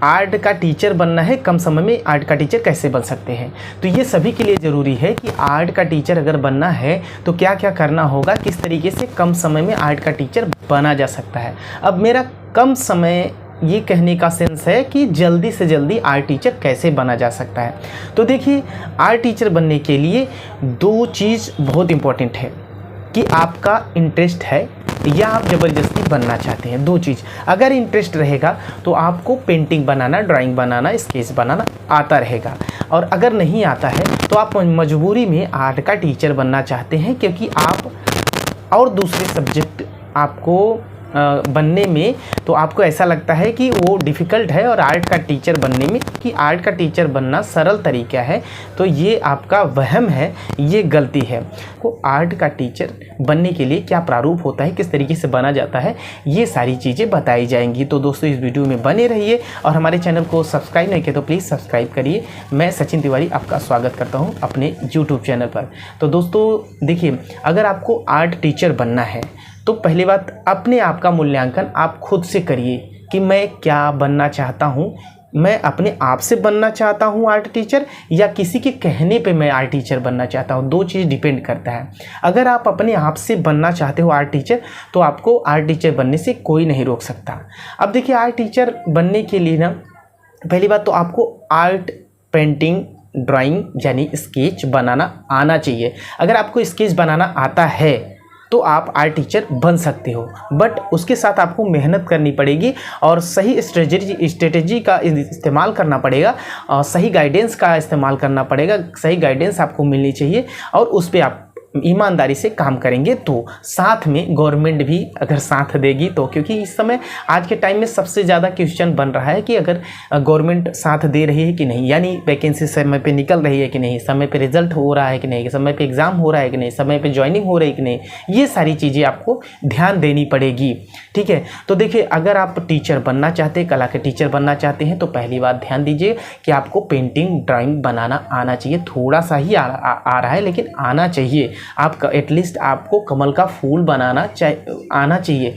Art का teacher बनना है, कम समय में आर्ट का टीचर कैसे बन सकते हैं। तो ये सभी के लिए ज़रूरी है कि आर्ट का टीचर अगर बनना है तो क्या क्या करना होगा, किस तरीके से कम समय में आर्ट का टीचर बना जा सकता है। अब मेरा कम समय ये कहने का सेंस है कि जल्दी से जल्दी आर्ट टीचर कैसे बना जा सकता है। तो देखिए, आर्ट टीचर बनने के लिए दो चीज़ बहुत इम्पोर्टेंट है कि आपका इंटरेस्ट है या आप ज़बरदस्ती बनना चाहते हैं। दो चीज़, अगर इंटरेस्ट रहेगा तो आपको पेंटिंग बनाना, ड्राइंग बनाना, स्केच बनाना आता रहेगा, और अगर नहीं आता है तो आप मजबूरी में आर्ट का टीचर बनना चाहते हैं, क्योंकि आप और दूसरे सब्जेक्ट आपको बनने में तो आपको ऐसा लगता है कि वो डिफ़िकल्ट है, और आर्ट का टीचर बनने में कि आर्ट का टीचर बनना सरल तरीका है। तो ये आपका वहम है, ये गलती है। को आर्ट का टीचर बनने के लिए क्या प्रारूप होता है, किस तरीके से बना जाता है, ये सारी चीज़ें बताई जाएंगी। तो दोस्तों, इस वीडियो में बने रहिए, और हमारे चैनल को सब्सक्राइब नहीं किया तो प्लीज़ सब्सक्राइब करिए। मैं सचिन तिवारी आपका स्वागत करता हूँ अपने यूट्यूब चैनल पर। तो दोस्तों देखिए, अगर आपको आर्ट टीचर बनना है तो पहली बात, अपने आप का मूल्यांकन आप खुद से करिए कि मैं क्या बनना चाहता हूँ। मैं अपने आप से बनना चाहता हूँ आर्ट टीचर, या किसी के कहने पे मैं आर्ट टीचर बनना चाहता हूँ। दो चीज़ डिपेंड करता है। अगर आप अपने आप से बनना चाहते हो आर्ट टीचर, तो आपको आर्ट टीचर बनने से कोई नहीं रोक सकता। अब देखिए, आर्ट टीचर बनने के लिए ना, पहली बात तो आपको आर्ट, पेंटिंग, ड्राइंग यानी स्केच बनाना आना चाहिए। अगर आपको स्केच बनाना आता है तो आप आर्ट टीचर बन सकते हो, बट उसके साथ आपको मेहनत करनी पड़ेगी और सही स्ट्रेटेजी का इस्तेमाल करना पड़ेगा, और सही गाइडेंस का इस्तेमाल करना पड़ेगा। सही गाइडेंस आपको मिलनी चाहिए, और उस पर आप ईमानदारी से काम करेंगे तो साथ में गवर्नमेंट भी अगर साथ देगी तो, क्योंकि इस समय आज के टाइम में सबसे ज़्यादा क्वेश्चन बन रहा है कि अगर गवर्नमेंट साथ दे रही है कि नहीं, यानी वैकेंसी समय पे निकल रही है कि नहीं, समय पे रिजल्ट हो रहा है कि नहीं, समय पे एग्ज़ाम हो रहा है कि नहीं, समय पे ज्वाइनिंग हो रही है कि नहीं, ये सारी चीज़ें आपको ध्यान देनी पड़ेगी। ठीक है, तो देखिए, अगर आप टीचर बनना चाहते हैं, कला के टीचर बनना चाहते हैं, तो पहली बात ध्यान दीजिए कि आपको पेंटिंग, ड्राइंग बनाना आना चाहिए। थोड़ा सा ही आ रहा है, लेकिन आना चाहिए। आपका एटलीस्ट आपको कमल का फूल बनाना आना चाहिए।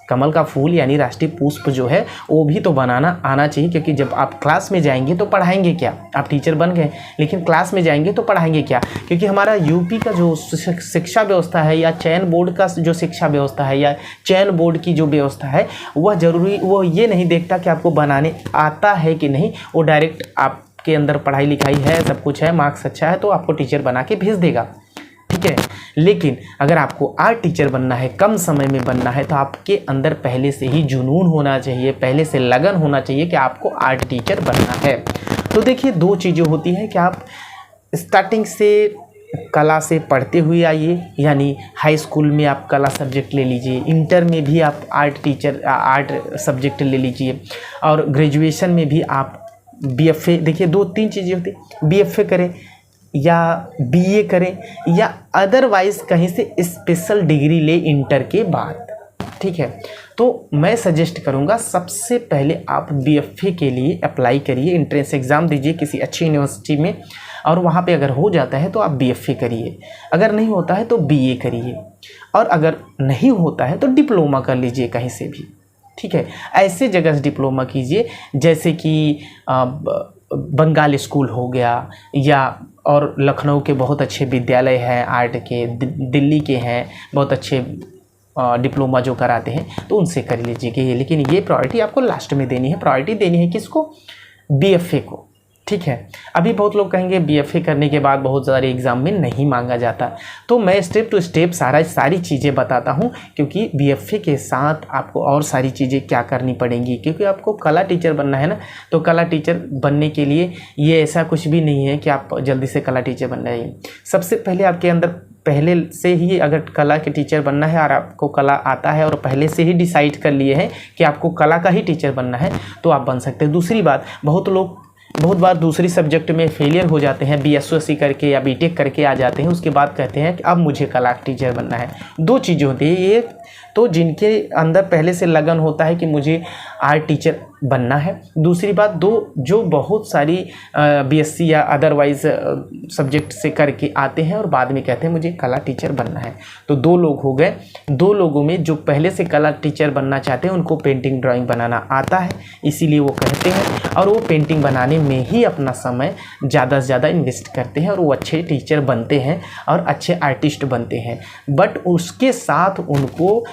कमल का फूल यानी राष्ट्रीय पुष्प जो है वो भी तो बनाना आना चाहिए, क्योंकि जब आप क्लास में जाएंगे तो पढ़ाएंगे क्या। आप टीचर बन गए लेकिन क्लास में जाएंगे तो पढ़ाएंगे क्या, क्योंकि हमारा यूपी का जो शिक्षा व्यवस्था है, या चयन बोर्ड का जो शिक्षा व्यवस्था है, या चयन बोर्ड की जो व्यवस्था है, वो ये नहीं देखता कि आपको बनाने आता है कि नहीं। वो डायरेक्ट आपके अंदर पढ़ाई लिखाई है, सब कुछ है, मार्क्स अच्छा है तो आपको टीचर बना के भेज देगा। ठीक है, लेकिन अगर आपको आर्ट टीचर बनना है, कम समय में बनना है, तो आपके अंदर पहले से ही जुनून होना चाहिए, पहले से लगन होना चाहिए कि आपको आर्ट टीचर बनना है। तो देखिए, दो चीज़ें होती हैं कि आप स्टार्टिंग से कला से पढ़ते हुए आइए, यानी हाई स्कूल में आप कला सब्जेक्ट ले लीजिए, इंटर में भी आप आर्ट सब्जेक्ट ले लीजिए, और ग्रेजुएशन में भी आप BFA, देखिए दो तीन चीज़ें होती हैं, BFA करें या BA करें, या अदरवाइज़ कहीं से स्पेशल डिग्री ले इंटर के बाद। ठीक है, तो मैं सजेस्ट करूंगा सबसे पहले आप BFA के लिए अप्लाई करिए, एंट्रेंस एग्ज़ाम दीजिए किसी अच्छी यूनिवर्सिटी में, और वहाँ पे अगर हो जाता है तो आप BFA करिए, अगर नहीं होता है तो BA करिए, और अगर नहीं होता है तो डिप्लोमा कर लीजिए कहीं से भी। ठीक है, ऐसे जगह से डिप्लोमा कीजिए, जैसे कि बंगाल स्कूल हो गया, या और लखनऊ के बहुत अच्छे विद्यालय हैं आर्ट के, दिल्ली के हैं बहुत अच्छे डिप्लोमा जो कराते हैं, तो उनसे कर लीजिए। लेकिन ये प्रायोरिटी आपको लास्ट में देनी है। प्रायोरिटी देनी है किसको? BFA को। ठीक है, अभी बहुत लोग कहेंगे BFA करने के बाद बहुत सारे एग्ज़ाम में नहीं मांगा जाता, तो मैं स्टेप टू स्टेप सारी चीज़ें बताता हूँ, क्योंकि BFA के साथ आपको और सारी चीज़ें क्या करनी पड़ेंगी, क्योंकि आपको कला टीचर बनना है ना। तो कला टीचर बनने के लिए ये ऐसा कुछ भी नहीं है कि आप जल्दी से कला टीचर बनना है। सबसे पहले आपके अंदर पहले से ही अगर कला के टीचर बनना है और आपको कला आता है और पहले से ही डिसाइड कर लिए हैं कि आपको कला का ही टीचर बनना है, तो आप बन सकते हैं। दूसरी बात, बहुत बार दूसरी सब्जेक्ट में फेलियर हो जाते हैं, BSc करके या BTech करके आ जाते हैं, उसके बाद कहते हैं कि अब मुझे कला टीचर बनना है। दो चीज़ें होती है, एक तो जिनके अंदर पहले से लगन होता है कि मुझे आर्ट टीचर बनना है। दूसरी बात, जो बहुत सारी बीएससी या अदरवाइज सब्जेक्ट से करके आते हैं और बाद में कहते हैं मुझे कला टीचर बनना है। तो 2 लोग हो गए। 2 लोगों में जो पहले से कला टीचर बनना चाहते हैं उनको पेंटिंग ड्राइंग बनाना आता है, इसीलिए वो कहते हैं और वो पेंटिंग बनाने में ही अपना समय ज़्यादा से ज़्यादा इन्वेस्ट करते हैं और वो अच्छे टीचर बनते हैं और अच्छे आर्टिस्ट बनते हैं। बट उसके साथ उनको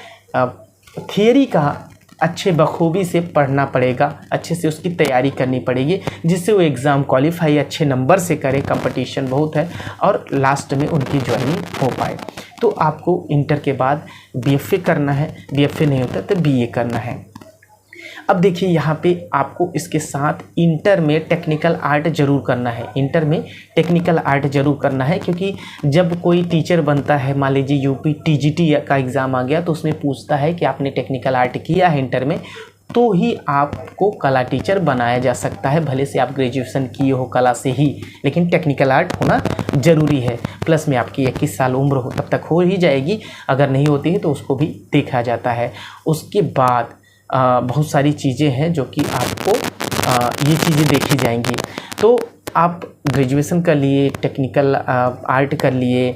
थियरी का अच्छे बखूबी से पढ़ना पड़ेगा, अच्छे से उसकी तैयारी करनी पड़ेगी, जिससे वो एग्ज़ाम क्वालिफाई अच्छे नंबर से करे। कंपटीशन बहुत है और लास्ट में उनकी ज्वाइनिंग हो पाए। तो आपको इंटर के बाद बीएफए करना है, बीएफए नहीं होता तो बीए करना है। अब देखिए यहाँ पे आपको इसके साथ इंटर में टेक्निकल आर्ट ज़रूर करना है। इंटर में टेक्निकल आर्ट ज़रूर करना है, क्योंकि जब कोई टीचर बनता है, मान लीजिए यूपी टीजीटी का एग्ज़ाम आ गया तो उसमें पूछता है कि आपने टेक्निकल आर्ट किया है इंटर में, तो ही आपको कला टीचर बनाया जा सकता है। भले से आप ग्रेजुएशन किए हो कला से ही, लेकिन टेक्निकल आर्ट होना ज़रूरी है। प्लस में आपकी 21 साल उम्र हो तब तक हो ही जाएगी, अगर नहीं होती है तो उसको भी देखा जाता है। उसके बाद बहुत सारी चीज़ें हैं जो कि आपको ये चीज़ें देखी जाएंगी। तो आप ग्रेजुएशन कर लिए, टेक्निकल आर्ट कर लिए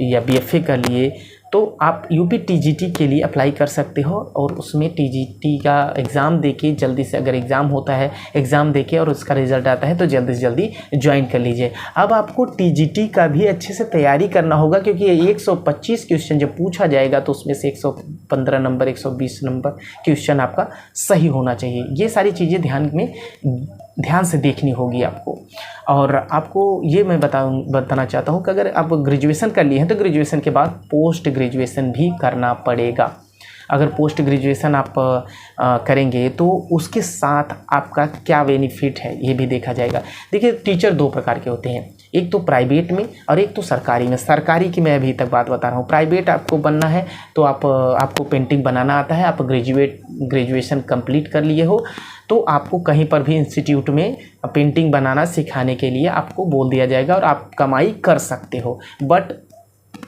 या बीएफए कर लिए, तो आप यूपी टीजीटी के लिए अप्लाई कर सकते हो और उसमें टीजीटी का एग्ज़ाम देके जल्दी से, अगर एग्ज़ाम होता है, एग्ज़ाम देके और उसका रिज़ल्ट आता है तो जल्दी से जल्दी ज्वाइन कर लीजिए। अब आपको टीजीटी का भी अच्छे से तैयारी करना होगा, क्योंकि 125 क्वेश्चन जब पूछा जाएगा तो उसमें से 115 नंबर, 120 नंबर क्वेश्चन आपका सही होना चाहिए। ये सारी चीज़ें ध्यान से देखनी होगी आपको। और आपको ये मैं बताना चाहता हूँ कि अगर आप ग्रेजुएशन कर लिए हैं तो ग्रेजुएशन के बाद पोस्ट ग्रेजुएशन भी करना पड़ेगा। अगर पोस्ट ग्रेजुएशन आप करेंगे तो उसके साथ आपका क्या बेनिफिट है ये भी देखा जाएगा। देखिए, टीचर 2 प्रकार के होते हैं, एक तो प्राइवेट में और एक तो सरकारी में। सरकारी की मैं अभी तक बात बता रहा हूँ। प्राइवेट आपको बनना है तो आपको पेंटिंग बनाना आता है, आप ग्रेजुएशन कंप्लीट कर लिए हो तो आपको कहीं पर भी इंस्टीट्यूट में पेंटिंग बनाना सिखाने के लिए आपको बोल दिया जाएगा और आप कमाई कर सकते हो। बट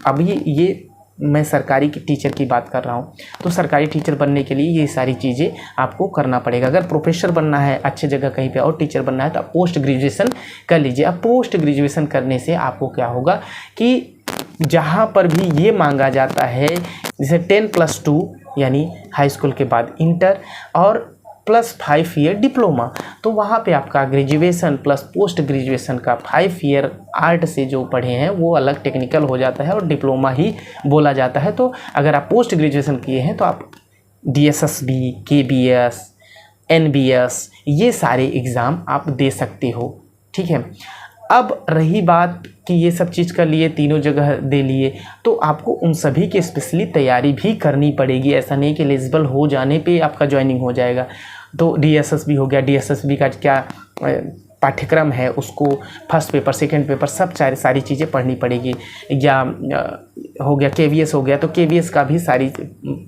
अभी ये मैं सरकारी की टीचर की बात कर रहा हूँ, तो सरकारी टीचर बनने के लिए ये सारी चीज़ें आपको करना पड़ेगा। अगर प्रोफेसर बनना है अच्छे जगह कहीं पे और टीचर बनना है तो आप पोस्ट ग्रेजुएशन कर लीजिए। अब पोस्ट ग्रेजुएशन करने से आपको क्या होगा कि जहाँ पर भी ये मांगा जाता है, जैसे 10+2 यानी हाई स्कूल के बाद इंटर और +5 ईयर डिप्लोमा, तो वहाँ पे आपका ग्रेजुएशन प्लस पोस्ट ग्रेजुएशन का 5 ईयर आर्ट से जो पढ़े हैं वो अलग टेक्निकल हो जाता है और डिप्लोमा ही बोला जाता है। तो अगर आप पोस्ट ग्रेजुएशन किए हैं तो आप DSSB, KBS, NBS ये सारे एग्ज़ाम आप दे सकते हो, ठीक है। अब रही बात कि ये सब चीज़ कर लिए, तीनों जगह दे लिए, तो आपको उन सभी की स्पेशली तैयारी भी करनी पड़ेगी। ऐसा नहीं कि एलिजिबल हो जाने पे आपका ज्वाइनिंग हो जाएगा। तो DSSB हो गया, DSSB का क्या पाठ्यक्रम है उसको फर्स्ट पेपर, सेकंड पेपर सब सारी चीज़ें पढ़नी पड़ेगी। या हो गया KVS हो गया, तो KVS का भी सारी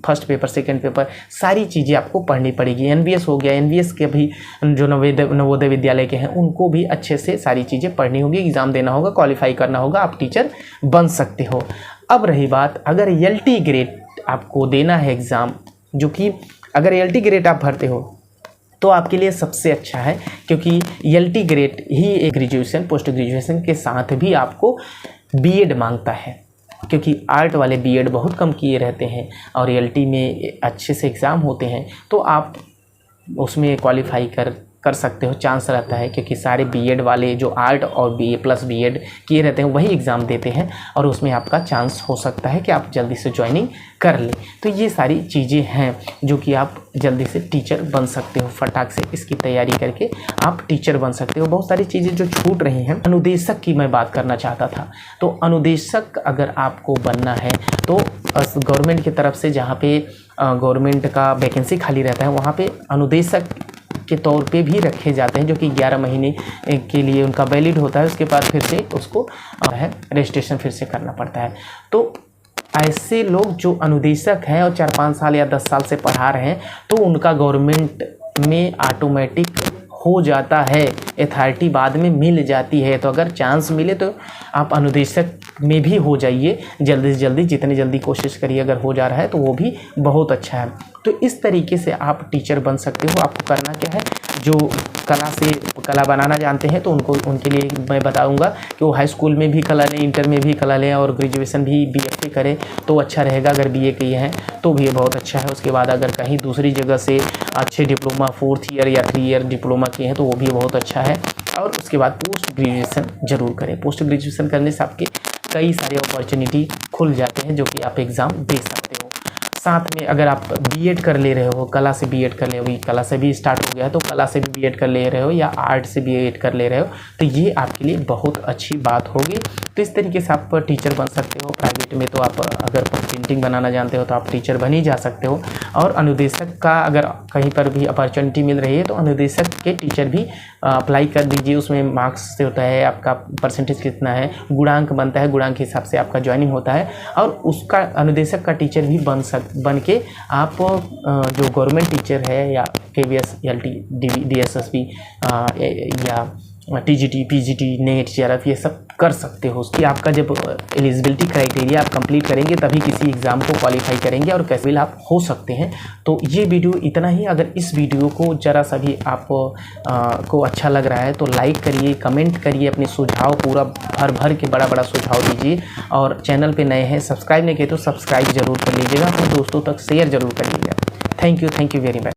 फर्स्ट पेपर, सेकंड पेपर सारी चीज़ें आपको पढ़नी पड़ेगी। NVS हो गया, NVS के भी जो नवोदय विद्यालय के हैं उनको भी अच्छे से सारी चीज़ें पढ़नी होगी, एग्ज़ाम देना होगा, क्वालिफाई करना होगा, आप टीचर बन सकते हो। अब रही बात, अगर LT ग्रेड आपको देना है एग्ज़ाम, जो कि अगर LT ग्रेड आप भरते हो तो आपके लिए सबसे अच्छा है, क्योंकि LT ग्रेड ही एक ग्रेजुएशन, पोस्ट ग्रेजुएशन के साथ भी आपको BEd मांगता है, क्योंकि आर्ट वाले BEd बहुत कम किए रहते हैं और LT में अच्छे से एग्ज़ाम होते हैं, तो आप उसमें क्वालिफाई कर सकते हो, चांस रहता है। क्योंकि सारे BEd वाले जो आर्ट और BA+ BEd किए रहते हैं वही एग्ज़ाम देते हैं और उसमें आपका चांस हो सकता है कि आप जल्दी से ज्वाइनिंग कर लें। तो ये सारी चीज़ें हैं जो कि आप जल्दी से टीचर बन सकते हो, फटाक से इसकी तैयारी करके आप टीचर बन सकते हो। बहुत सारी चीज़ें जो छूट रही हैं, अनुदेशक की मैं बात करना चाहता था। तो अनुदेशक अगर आपको बनना है तो गवर्नमेंट की तरफ से जहाँ पे गवर्नमेंट का वैकेंसी खाली रहता है वहाँ पे अनुदेशक के तौर पे भी रखे जाते हैं, जो कि 11 महीने के लिए उनका वैलिड होता है। उसके बाद फिर से उसको रजिस्ट्रेशन फिर से करना पड़ता है। तो ऐसे लोग जो अनुदेशक हैं और 4-5 साल या 10 साल से पढ़ा रहे हैं तो उनका गवर्नमेंट में ऑटोमेटिक हो जाता है, अथॉरिटी बाद में मिल जाती है। तो अगर चांस मिले तो आप अनुदेशक में भी हो जाइए जल्दी से जल्दी, जितनी जल्दी कोशिश करिए, अगर हो जा रहा है तो वो भी बहुत अच्छा है। तो इस तरीके से आप टीचर बन सकते हो। आपको करना क्या है, जो कला बनाना जानते हैं तो उनके लिए मैं बताऊंगा कि वो हाई स्कूल में भी कला लें, इंटर में भी कला लें और ग्रेजुएशन भी बीएफए करें तो अच्छा रहेगा। अगर बीए किए हैं तो भी बहुत अच्छा है। उसके बाद अगर कहीं दूसरी जगह से अच्छे डिप्लोमा 4th ईयर या 3 ईयर डिप्लोमा किए हैं तो वो भी बहुत अच्छा है। और उसके बाद पोस्ट ग्रेजुएशन ज़रूर करें। पोस्ट ग्रेजुएशन करने से आपके कई सारे अपॉर्चुनिटी खुल जाते हैं जो कि आप एग्ज़ाम दे सकते हो। साथ में अगर आप बीएड कर ले रहे हो, कला से बीएड कर ले हो, कला से भी स्टार्ट हो गया है तो कला से भी बीएड कर ले रहे हो या आर्ट से बीएड कर ले रहे हो तो ये आपके लिए बहुत अच्छी बात होगी। तो इस तरीके से आप टीचर बन सकते हो। प्राइवेट में तो आप अगर पेंटिंग बनाना जानते हो तो आप टीचर बन ही जा सकते हो। और अनुदेशक का अगर कहीं पर भी अपॉर्चुनिटी मिल रही है तो अनुदेशक के टीचर भी अप्लाई कर दीजिए। उसमें मार्क्स से होता है, आपका परसेंटेज कितना है, गुणांक बनता है, गुणांक के हिसाब से आपका ज्वाइनिंग होता है और उसका अनुदेशक का टीचर भी बन के आप जो गवर्नमेंट टीचर है या KVS LT DSSB या TGT PGT नेट JRF ये सब कर सकते हो। उसकी आपका जब एलिजिबिलिटी क्राइटेरिया आप कंप्लीट करेंगे तभी किसी एग्ज़ाम को क्वालिफाई करेंगे और कैसे आप हो सकते हैं। तो ये वीडियो इतना ही। अगर इस वीडियो को ज़रा सा भी आप को अच्छा लग रहा है तो लाइक करिए, कमेंट करिए, अपने सुझाव पूरा भर के बड़ा सुझाव दीजिए। और चैनल पे नए हैं, सब्सक्राइब नहीं किए तो सब्सक्राइब ज़रूर कर लीजिएगा, अपने दोस्तों तक शेयर ज़रूर करिएगा। Thank you very much.